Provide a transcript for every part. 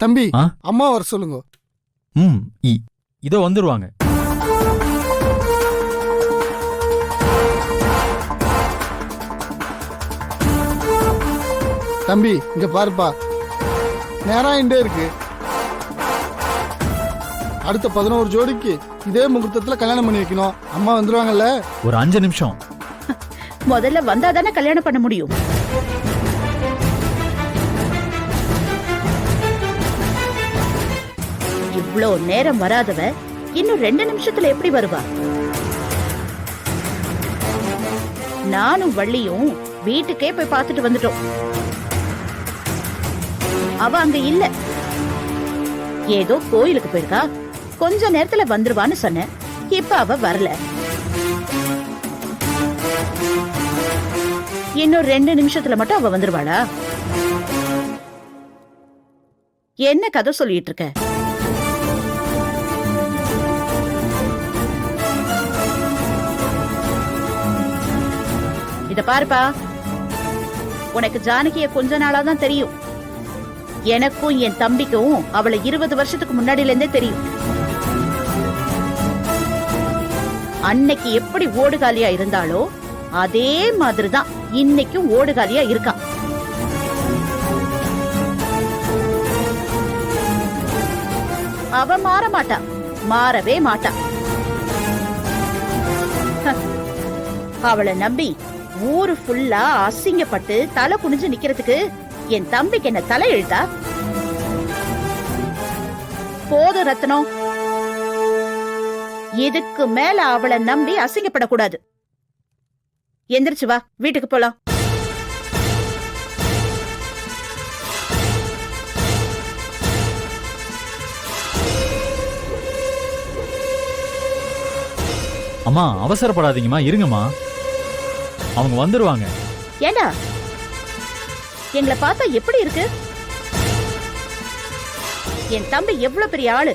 தம்பி ஆ? அம்மா வர சொல்லுங்க. ம் இதோ வந்துருவாங்க. தம்பி இங்க பாருப்பா, நேராயிண்டே இருக்கு. அடுத்த 11 ஜோடிக்கு இதே முகூர்த்தத்துல கல்யாணம் பண்ணி வைக்கணும். அம்மா வந்துருவாங்கல்ல? ஒரு 5 நிமிஷம். முதல்ல வந்தாதானே கல்யாணம் பண்ண முடியும். இவ்ளோ நேரம் வராதவ இன்னும் 2 நிமிஷத்துல எப்படி வருவா? நானும் வள்ளியும் வீட்டுக்கே போய் பார்த்துட்டு வந்துட்டோம். அவ அங்க இல்ல, ஏதோ கோயிலுக்கு போயிருக்கா. கொஞ்ச நேரத்துல வந்துருவான்னு சொன்னேன். இப்ப அவ வரல. இன்னும் 2 நிமிஷத்துல மட்டும் அவ வந்துருவாளா? என்ன கதை சொல்லிட்டு இருக்க? இத பாருப்பா, உனக்கு ஜானகிய கொஞ்ச நாளா தான் தெரியும். எனக்கும் என் தம்பிக்கும் அவளை 20 வருஷத்துக்கு முன்னாடில இருந்தே தெரியும். அன்னைக்கு எப்படி ஓடுகாலியா இருந்தாலோ அதே மாதிரிதான் இன்னைக்கும் ஓடுகாலியா இருக்கா. அவ மாற மாட்டா, மாறவே மாட்டா. அவளை நம்பி ஊரு ஃபுல்லா அசிங்கப்பட்டு தலை குனிஞ்சு நிக்கிறதுக்கு என் தம்பிக்கு என்ன தலை எழுத்தா? போதும் ரத்னம், இதுக்கு மேல அவளை நம்பி அசிங்கப்படக்கூடாது. எந்திரிச்சு வா, வீட்டுக்கு போலாம். அம்மா அவசரப்படாதீங்கம்மா, இருங்கம்மா, அவங்க வந்துருவாங்க. ஏண்டா எங்களை பார்த்தா எப்படி இருக்கு? என் தம்பி எவ்வளவு பெரிய ஆளு,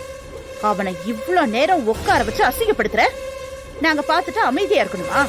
அவனை இவ்வளவு நேரம் உட்கார வச்சு அசிங்கப்படுத்துற. நாங்க பார்த்துட்டு அமைதியா இருக்கணுமா?